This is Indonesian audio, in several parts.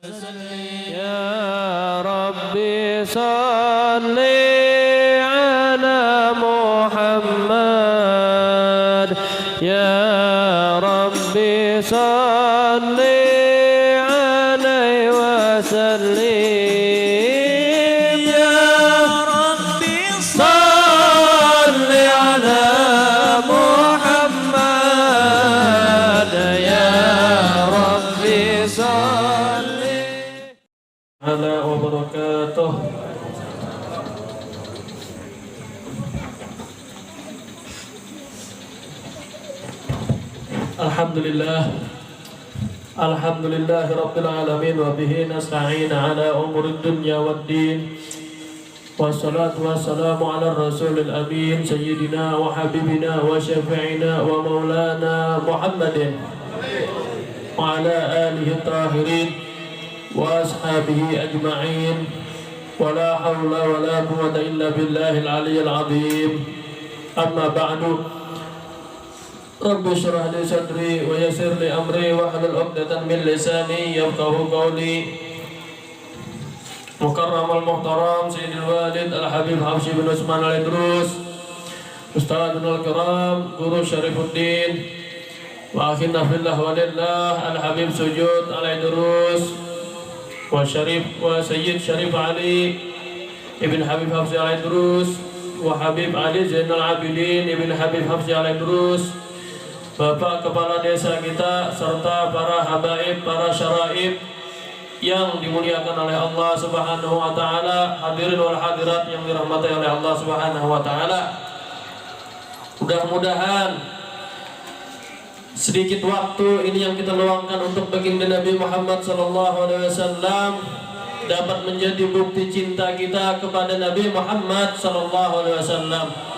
يا ربي صل على محمد يا ربي صل عليه وسلم Alhamdulillah Rabbil Alamin wa bihi nasta'in ala umuri dunya waddin wassalatu wassalamu ala rasulil amin sayyidina wa habibina wa syafi'ina wa maulana Muhammadin wa ala alihi tahirin wa ashabihi ajma'in wa la hawla wa la quwwata illa billahil aliyyil azim amma ba'du Rabbi syrah li sadri wa yassir li amri wa hlul 'uqdatam min lisani yafqahu qawli. Mukarramal muhtaram Sayyidil Walid Al-Habib Habsyi bin Utsman Al-Idrus Ustadzul Kiram Guru Syarifuddin wa akhina fillah walillah Al-Habib Sujud Al-Idrus wa Syarif wa Sayyid Syarif Ali Ibn Habib Habsyi Al-Idrus wa Habib Ali Zainal Abidin Ibn Habib Habsyi Al-Idrus, Bapak Kepala Desa kita, serta para habaib, para syaraib yang dimuliakan oleh Allah Subhanahu wa Ta'ala, hadirin wal hadirat yang dirahmati oleh Allah Subhanahu wa Ta'ala. Mudah-mudahan sedikit waktu ini yang kita luangkan untuk baginda Nabi Muhammad SAW dapat menjadi bukti cinta kita kepada Nabi Muhammad SAW.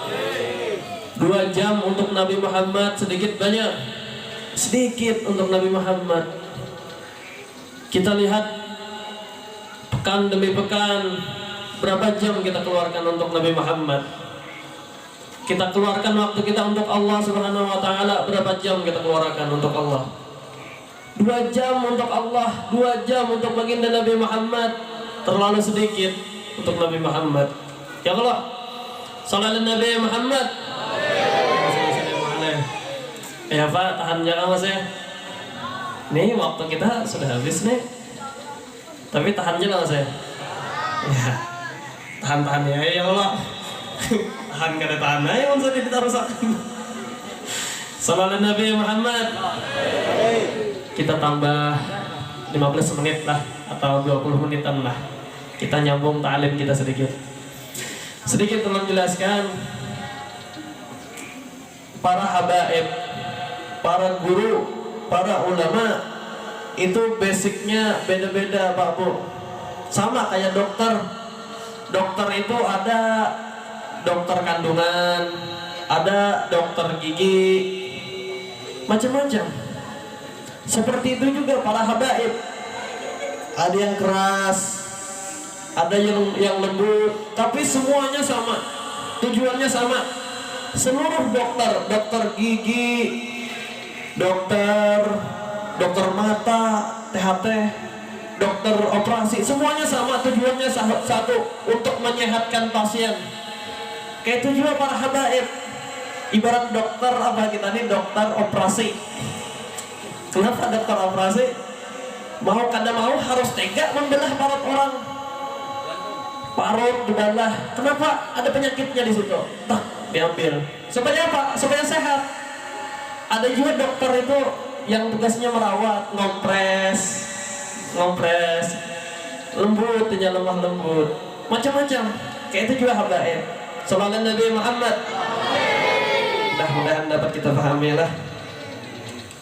2 jam untuk Nabi Muhammad sedikit banyak, sedikit untuk Nabi Muhammad. Kita lihat pekan demi pekan berapa jam kita keluarkan untuk Nabi Muhammad. Kita keluarkan waktu kita untuk Allah Subhanahu wa Ta'ala, berapa jam kita keluarkan untuk Allah? 2 jam untuk Allah, 2 jam untuk baginda Nabi Muhammad, terlalu sedikit untuk Nabi Muhammad. Ya Allah, sallallahu Nabi Muhammad. Ya Pak, tahan jalan Mas ya. Nih waktu kita sudah habis nih. Tapi tahan jalan Mas ya. Ya, tahan-tahan ya Allah. Tahan kada tahan aja maksudnya kita rusak. Sallallahu Nabi Muhammad. Kita tambah 15 menit lah atau 20 menitan lah. Kita nyambung ta'lim kita sedikit. Sedikit tolong jelaskan para habaib, para guru, para ulama itu basicnya beda-beda Pak Bu. Sama kayak dokter. Dokter itu ada dokter kandungan, ada dokter gigi, macam-macam. Seperti itu juga para habaib. Ada yang keras, ada yang lembut, tapi semuanya sama. Tujuannya sama. Seluruh dokter gigi, dokter mata, THT, dokter operasi, semuanya sama, tujuannya satu, untuk menyehatkan pasien. Kayak itu juga para habaib. Ibarat dokter apa kita nih, dokter operasi. Kenapa dokter operasi? Mau kada mau harus tega membelah parut orang. Parut dibelah. Kenapa? Ada penyakitnya di situ. Diambil. Supaya apa? Supaya sehat. Ada juga dokter itu yang tugasnya merawat, ngompres, lembut, lemah lembut, macam-macam. Kayak itu juga habaib. Sallallahu Nabi Muhammad. Mudah-mudahan dapat kita pahami lah.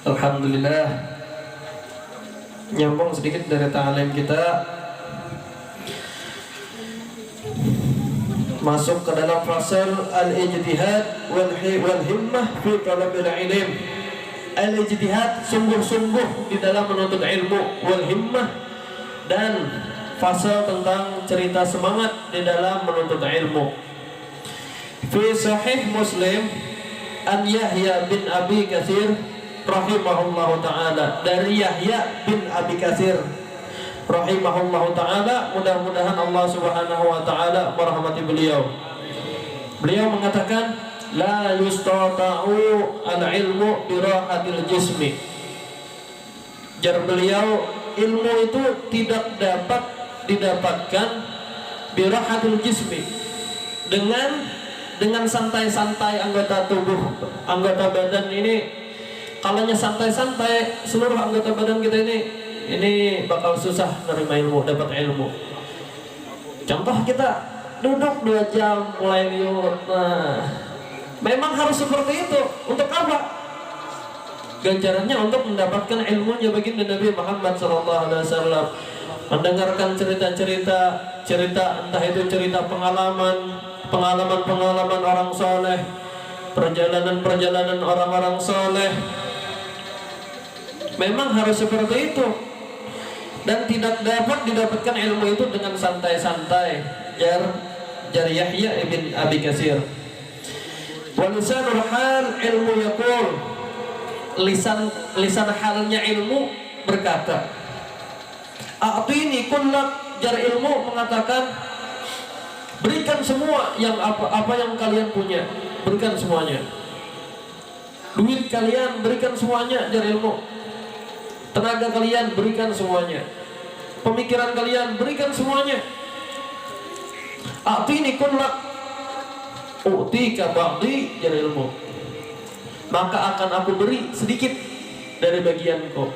Alhamdulillah. Nyambung sedikit dari ta'lim kita. Masuk ke dalam fasal al-ijtihad wal himmah fi talabil ilm. Al-ijtihad, sungguh-sungguh di dalam menuntut ilmu, wal himmah, dan fasal tentang cerita semangat di dalam menuntut ilmu. Fi sahih Muslim an Yahya bin Abi Katsir rahimahullahu ta'ala, dari Yahya bin Abi Katsir, rahimahullahu taala. Mudah-mudahan Allah Subhanahu wa taala merahmati beliau. Beliau mengatakan la yustata'u al-ilmu birahatil jismi. Jar beliau, ilmu itu tidak dapat didapatkan birahatil jismi, dengan santai-santai anggota tubuh, anggota badan ini. Kalanya santai-santai, seluruh anggota badan kita ini bakal susah menerima ilmu, dapat ilmu. Contoh kita duduk 2 jam mulai liur. Nah, memang harus seperti itu. Untuk apa? Ganjarannya untuk mendapatkan ilmunya baginda Nabi Muhammad SAW. Mendengarkan cerita-cerita, entah itu cerita pengalaman orang soleh, perjalanan orang-orang soleh. Memang harus seperti itu. Dan tidak dapat didapatkan ilmu itu dengan santai-santai. Jar Yahya ibn Abi Katsir, walisanul hal ilmu yaqul. Lisan halnya ilmu berkata, a'tini kullak. Jar ilmu mengatakan, berikan semua yang apa yang kalian punya, berikan semuanya. Duit kalian berikan semuanya, jar ilmu. Tenaga kalian berikan semuanya. Pemikiran kalian berikan semuanya. A'tini kullak u'tika ba'di, jar ilmu. Maka akan aku beri sedikit dari bagianku.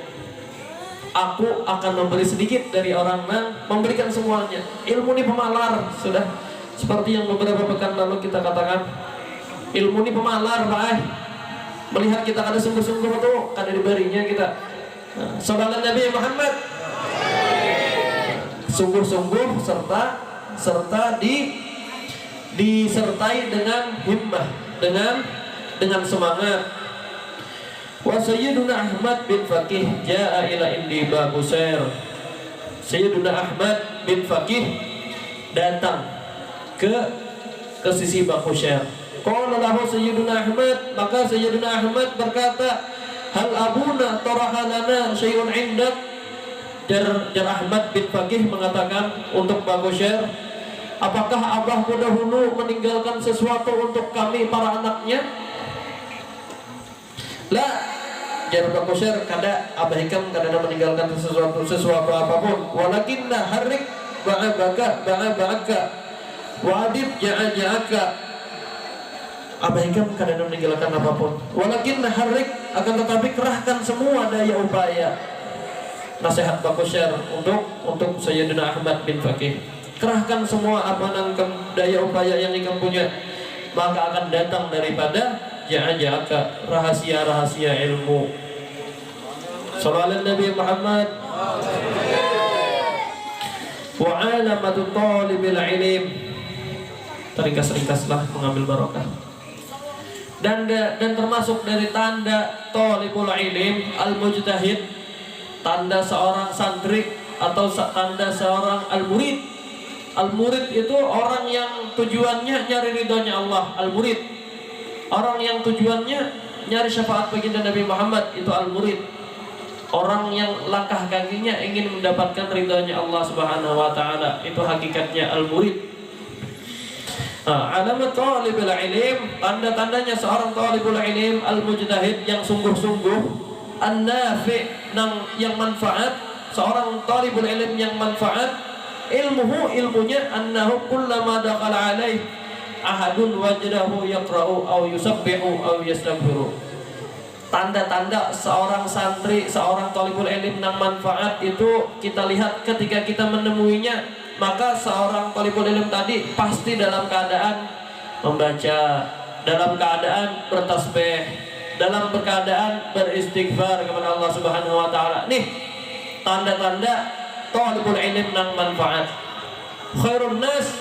Aku akan memberi sedikit dari orang yang memberikan semuanya. Ilmu ini pemalar, sudah seperti yang beberapa pekan lalu kita katakan. Ilmu ini pemalar, Pak. Melihat kita kada sungguh-sungguh itu, kada diberinya kita. Sallallahu Nabi Muhammad, sungguh-sungguh serta disertai dengan himmah, dengan semangat. Wa Sayyiduna Ahmad bin Faqih jaa ila indi Babusair. Sayyiduna Ahmad bin Faqih datang ke sisi Babusair. Qala lahu Sayyiduna Ahmad, maka Sayyiduna Ahmad berkata, hal abuna taraha lana syai'un indak. Jar Ahmad bin Faqih mengatakan untuk Babusair, apakah abahmu dahulu meninggalkan sesuatu untuk kami para anaknya? La, jar Babusair, kada abah hikam kada meninggalkan sesuatu apapun. Walakinna harrik ba'aka wadib ja'aka. Abah hikam kada meninggalkan apapun. Walakinna harrik, akan tetapi kerahkan semua daya upaya. Nasihat Babusair untuk Sayyidina Ahmad bin Faqih. Kerahkan semua daya upaya yang ikam punya, maka akan datang daripada ja'aka rahasia-rahasia ilmu. Sallallahu Nabi Muhammad. Wa alamatu talibil ilm. Ringkas-ringkaslah mengambil barokah. Dan termasuk dari tanda talibul ilm al-mujtahid, tanda seorang santri atau tanda seorang al-murid. Al-murid itu orang yang tujuannya nyari ridhonya Allah. Al-murid, orang yang tujuannya nyari syafaat baginda Nabi Muhammad, itu al-murid. Orang yang langkah kakinya ingin mendapatkan ridhonya Allah Subhanahu wa taala, itu hakikatnya al-murid. Alamat talibul ilm, tanda-tandanya seorang talibul ilm al-mujtahid yang sungguh-sungguh, an-nafi' yang manfaat. Seorang talibul ilm yang manfaat, ilmunya annahu kullama dakhala alaih ahadun wajdahu yaqra'u aw yusabbihu aw yastaghfiru. Tanda-tanda seorang santri, seorang talibul ilm yang manfaat itu kita lihat ketika kita menemuinya, maka seorang talibul ilm tadi pasti dalam keadaan membaca, dalam keadaan bertasbih, dalam keadaan beristighfar kepada Allah Subhanahu wa taala. Nih tanda-tanda talibul ilm yang manfaat. Khairun nas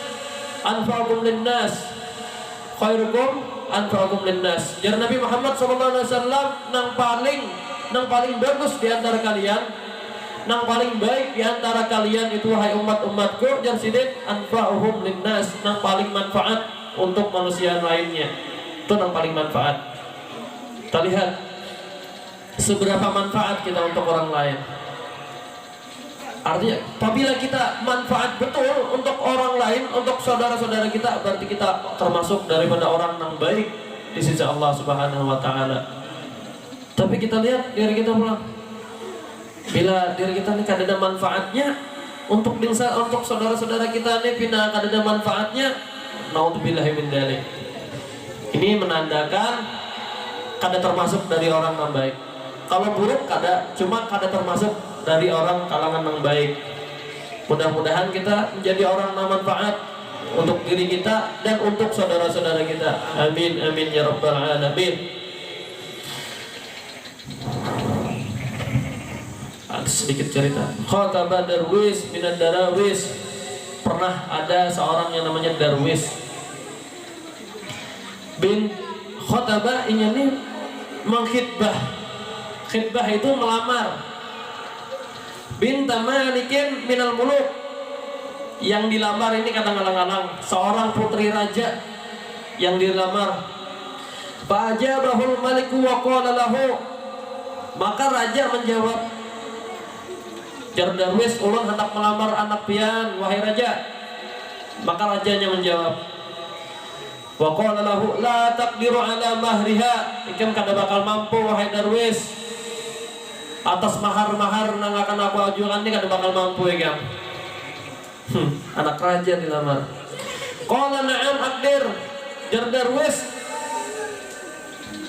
anfa'ukum linnas, khairukum anfa'ukum linnas. Jar Nabi Muhammad SAW, nang paling bagus di antara kalian, nang paling baik di antara kalian itu wahai umat-umatku, jar sidin anfa'uhum linnas, nang paling manfaat untuk manusia lainnya. Itu nang paling manfaat. Kita lihat seberapa manfaat kita untuk orang lain. Artinya apabila kita manfaat betul untuk orang lain, untuk saudara-saudara kita, berarti kita termasuk daripada orang yang baik di sisi Allah Subhanahu wa taala. Tapi kita lihat diri kita pulang. Bila diri kita ini kada ada manfaatnya untuk saudara-saudara kita ini kada ada manfaatnya, naudzubillahi min dzalik. Ini menandakan kada termasuk dari orang yang baik. Kalau buruk cuma kada termasuk dari orang kalangan yang baik. Mudah-mudahan kita menjadi orang yang manfaat untuk diri kita dan untuk saudara-saudara kita. Amin amin ya rabbal alamin. Ada sedikit cerita. Khataba Darwis minad Darawis. Pernah ada seorang yang namanya Darwis bin Khataba, ini mengkhitbah. Khitbah itu melamar. Binta Malikin minal muluk. Yang dilamar ini kadang-kadang seorang putri raja yang dilamar. Fa'ajabahul maliku wa qala lahu. Maka raja menjawab, jar Darwis, ulun hendak melamar anak pian wahai raja. Maka rajanya menjawab, wa qala lahu la taqdiru ala mahriha. Ikan kada bakal mampu wahai Darwis atas mahar-mahar nang akan aku ajukan ini kada bakal mampu ya. Anak raja dilamar. Qala na'am aqdir. Jar Darwis,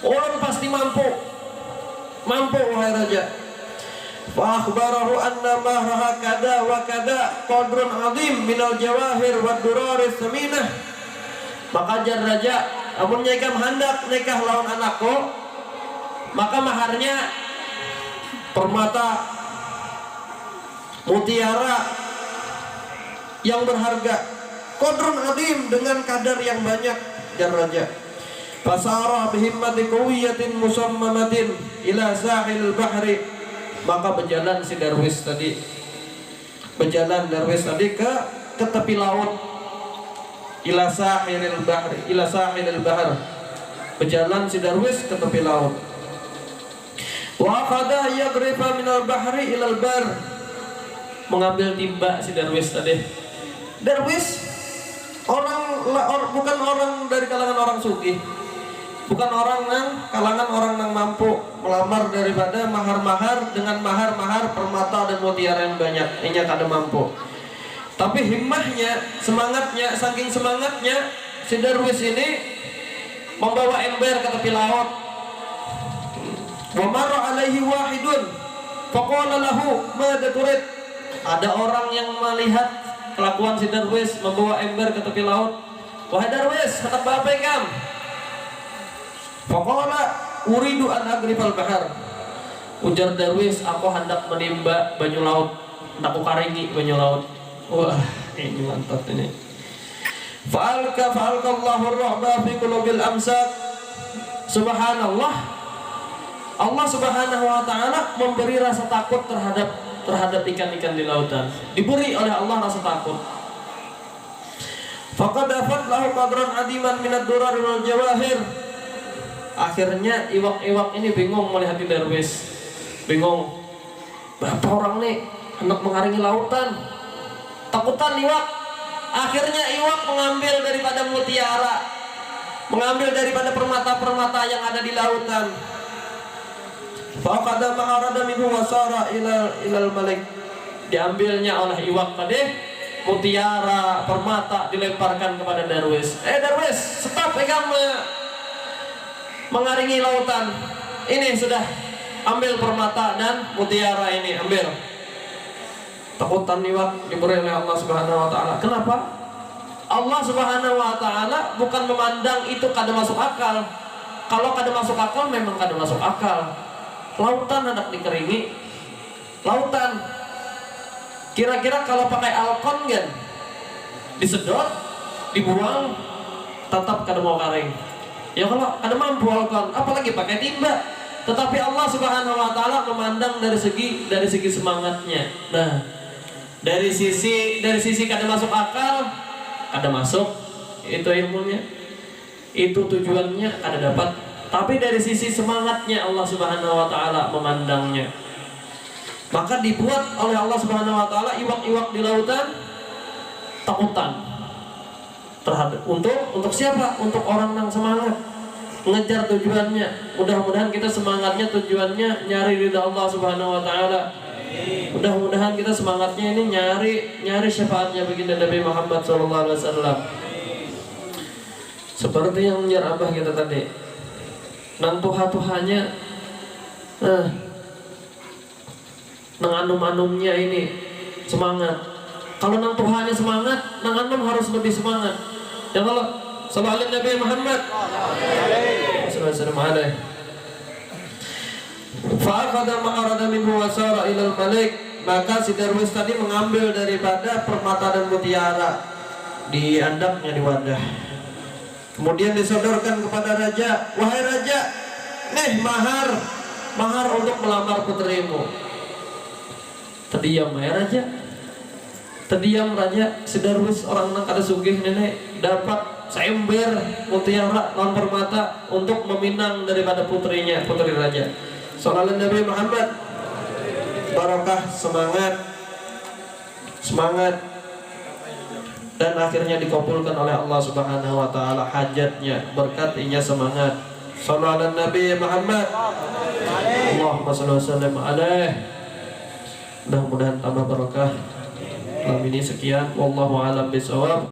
ulun pasti mampu wahai raja. Fa akhbarahu anna mahraha kada wa kada qadrun azim minal jawahir wad duraris saminah. Maka jar raja, amun nyai kam hendak nikah lawan anakku, maka maharnya permata, mutiara yang berharga, qadrun azim dengan kadar yang banyak, jar raja. Fasara bihimmati qawiyatin musammamatin ila sahil bahri. Maka berjalan si Darwis tadi, ke tepi laut, ila sahilil bahr. Berjalan si Darwis ke tepi laut. Wa qada yaghrifa minal bahri ilal bar. Mengambil timba si Darwis tadi. Darwis bukan orang dari kalangan orang sugih, bukan orang yang kalangan orang yang mampu melamar daripada mahar-mahar dengan mahar-mahar permata dan mutiara yang banyak. Ini kada mampu. Tapi himmahnya, semangatnya, saking semangatnya si Darwis ini membawa ember ke tepi laut. Wa marra alaihi wahidun faqala lahu madza turid. Ada orang yang melihat kelakuan si Darwis membawa ember ke tepi laut. Wahai Darwis, hendak apa kam? Faqala uridu an agrifal bahar. Ujar Darwis, aku hendak menimba banyu laut, hendak ku karingi banyu laut. Wah, ini mantap ini. Fa'alka Allahu ar-rahba fi qulubil amsak. Subhanallah. Allah Subhanahu wa taala memberi rasa takut terhadap ikan-ikan di lautan. Diberi oleh Allah rasa takut. Faqad afat lahu qadran adiman minad durar wal jawahir. Akhirnya iwak-iwak ini bingung melihat Darwis. Bingung. Berapa orang nih hendak mengaringi lautan? Takutan iwak. Akhirnya iwak mengambil daripada mutiara, mengambil daripada permata-permata yang ada di lautan. Faqada ma'arada minhu wasara ilal malik. Diambilnya oleh iwak tadi mutiara, permata, dilemparkan kepada Darwis. Darwis, stop pegang mengaringi lautan. Ini sudah, ambil permata dan mutiara ini, ambil. Takutan iwak diberi oleh Allah Subhanahu wa taala. Kenapa? Allah Subhanahu wa taala bukan memandang itu kada masuk akal. Kalau kada masuk akal memang kada masuk akal. Lautan hendak dikeringi, lautan. Kira-kira kalau pakai alkon kan, disedot, dibuang, tetap kada mau kering. Ya kalau kada mampu alkon, apalagi pakai timba. Tetapi Allah Subhanahu wa taala memandang dari segi semangatnya. Nah, dari sisi kada masuk akal, kada masuk, itu ilmunya, itu tujuannya kada dapat. Tapi dari sisi semangatnya Allah Subhanahu wa taala memandangnya. Maka dibuat oleh Allah Subhanahu wa taala iwak-iwak di lautan takutan terhadap untuk siapa? Untuk orang yang semangat ngejar tujuannya. Mudah-mudahan kita semangatnya tujuannya nyari ridha Allah Subhanahu wa taala. Mudah-mudahan kita semangatnya ini nyari syafaatnya baginda Nabi Muhammad sallallahu alaihi wasallam. Seperti yang nyarabah kita tadi. Nang tuha-tuhanya nang anum-anumnya ini semangat. Kalau nang tuhanya semangat, nang anum harus lebih semangat. Ya kalau sallallahu alaihi Nabi Muhammad sallallahu alaihi fa'akhadha ma'arada minhu wa sara ilal malik. Maka si Darwis tadi mengambil daripada permata dan mutiara di andaknya di wadah. Kemudian disodorkan kepada raja, wahai raja, nih mahar untuk melamar putrimu. Terdiam ya raja. Terdiam raja. Si Darwis orang nang kada sugih nenek dapat seember mutiara non permata untuk meminang daripada putrinya, putri raja. Sallallahu Nabi Muhammad. Barokah, semangat dan akhirnya dikabulkan oleh Allah Subhanahu wa taala hajatnya berkat inya semangat. Sallallahu Nabi Muhammad. Allahumma shalli wa sallim alaihi. Mudah-mudahan tambah barokah. Ini sekian, wallahu a'lam bishawab.